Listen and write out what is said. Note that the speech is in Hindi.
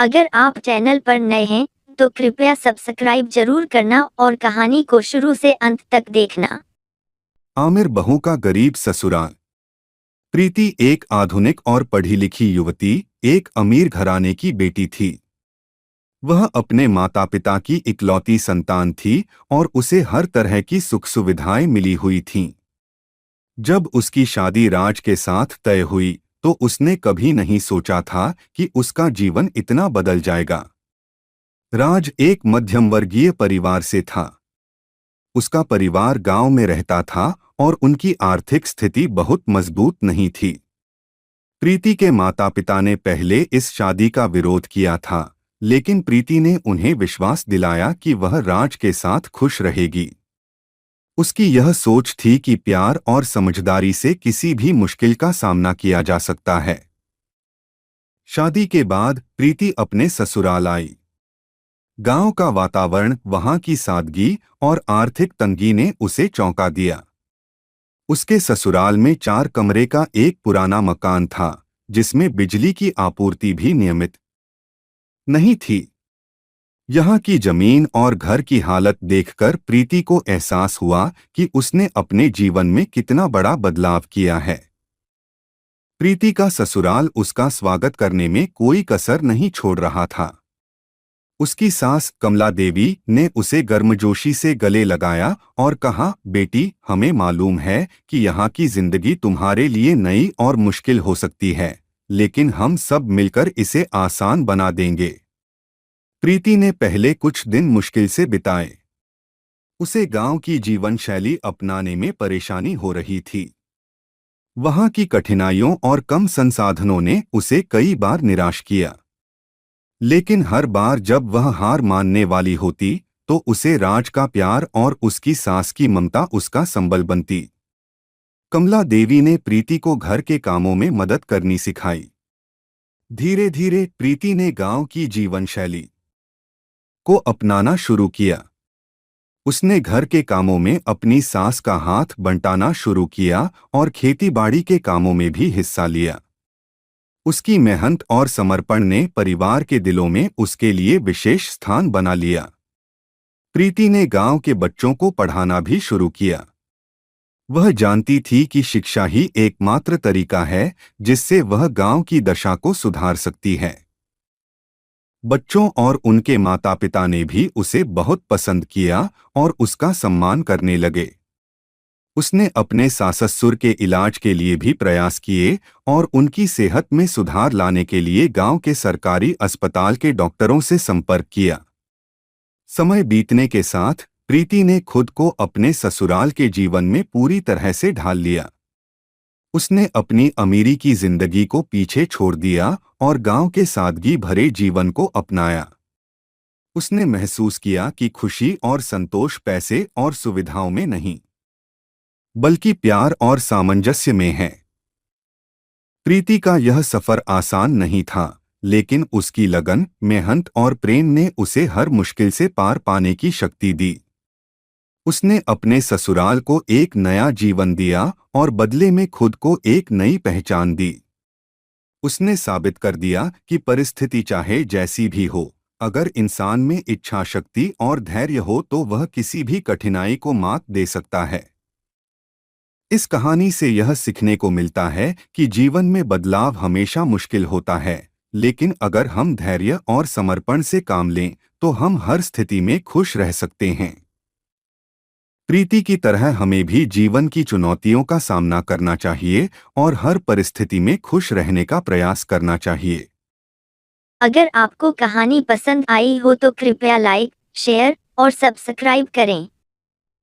अगर आप चैनल पर नए हैं तो कृपया सब्सक्राइब जरूर करना और कहानी को शुरू से अंत तक देखना। आमिर बहू का गरीब ससुराल। प्रीति एक आधुनिक और पढ़ी लिखी युवती, एक अमीर घराने की बेटी थी। वह अपने माता पिता की इकलौती संतान थी और उसे हर तरह की सुख सुविधाएं मिली हुई थीं। जब उसकी शादी राज के साथ तय हुई तो उसने कभी नहीं सोचा था कि उसका जीवन इतना बदल जाएगा। राज एक मध्यम वर्गीय परिवार से था। उसका परिवार गांव में रहता था और उनकी आर्थिक स्थिति बहुत मजबूत नहीं थी। प्रीति के माता पिता ने पहले इस शादी का विरोध किया था, लेकिन प्रीति ने उन्हें विश्वास दिलाया कि वह राज के साथ खुश रहेगी। उसकी यह सोच थी कि प्यार और समझदारी से किसी भी मुश्किल का सामना किया जा सकता है। शादी के बाद प्रीति अपने ससुराल आई। गांव का वातावरण, वहां की सादगी और आर्थिक तंगी ने उसे चौंका दिया। उसके ससुराल में 4 कमरे का एक पुराना मकान था, जिसमें बिजली की आपूर्ति भी नियमित नहीं थी। यहाँ की जमीन और घर की हालत देखकर प्रीति को एहसास हुआ कि उसने अपने जीवन में कितना बड़ा बदलाव किया है। प्रीति का ससुराल उसका स्वागत करने में कोई कसर नहीं छोड़ रहा था। उसकी सास कमला देवी ने उसे गर्मजोशी से गले लगाया और कहा, बेटी, हमें मालूम है कि यहाँ की जिंदगी तुम्हारे लिए नई और मुश्किल हो सकती है, लेकिन हम सब मिलकर इसे आसान बना देंगे। प्रीति ने पहले कुछ दिन मुश्किल से बिताए। उसे गांव की जीवन शैली अपनाने में परेशानी हो रही थी। वहां की कठिनाइयों और कम संसाधनों ने उसे कई बार निराश किया। लेकिन हर बार जब वह हार मानने वाली होती तो उसे राज का प्यार और उसकी सास की ममता उसका संबल बनती। कमला देवी ने प्रीति को घर के कामों में मदद करनी सिखाई। धीरे धीरे प्रीति ने गांव की जीवन शैली को अपनाना शुरू किया। उसने घर के कामों में अपनी सास का हाथ बंटाना शुरू किया और खेतीबाड़ी के कामों में भी हिस्सा लिया। उसकी मेहनत और समर्पण ने परिवार के दिलों में उसके लिए विशेष स्थान बना लिया। प्रीति ने गांव के बच्चों को पढ़ाना भी शुरू किया। वह जानती थी कि शिक्षा ही एकमात्र तरीका है जिससे वह गांव की दशा को सुधार सकती है। बच्चों और उनके माता पिता ने भी उसे बहुत पसंद किया और उसका सम्मान करने लगे। उसने अपने सास-ससुर के इलाज के लिए भी प्रयास किए और उनकी सेहत में सुधार लाने के लिए गांव के सरकारी अस्पताल के डॉक्टरों से संपर्क किया। समय बीतने के साथ प्रीति ने खुद को अपने ससुराल के जीवन में पूरी तरह से ढाल लिया। उसने अपनी अमीरी की जिंदगी को पीछे छोड़ दिया और गांव के सादगी भरे जीवन को अपनाया। उसने महसूस किया कि खुशी और संतोष पैसे और सुविधाओं में नहीं, बल्कि प्यार और सामंजस्य में है। प्रीति का यह सफर आसान नहीं था, लेकिन उसकी लगन, मेहनत और प्रेम ने उसे हर मुश्किल से पार पाने की शक्ति दी। उसने अपने ससुराल को एक नया जीवन दिया और बदले में खुद को एक नई पहचान दी। उसने साबित कर दिया कि परिस्थिति चाहे जैसी भी हो, अगर इंसान में इच्छा शक्ति और धैर्य हो तो वह किसी भी कठिनाई को मात दे सकता है। इस कहानी से यह सीखने को मिलता है कि जीवन में बदलाव हमेशा मुश्किल होता है, लेकिन अगर हम धैर्य और समर्पण से काम लें तो हम हर स्थिति में खुश रह सकते हैं। प्रीति की तरह हमें भी जीवन की चुनौतियों का सामना करना चाहिए और हर परिस्थिति में खुश रहने का प्रयास करना चाहिए। अगर आपको कहानी पसंद आई हो तो कृपया लाइक, शेयर और सब्सक्राइब करें।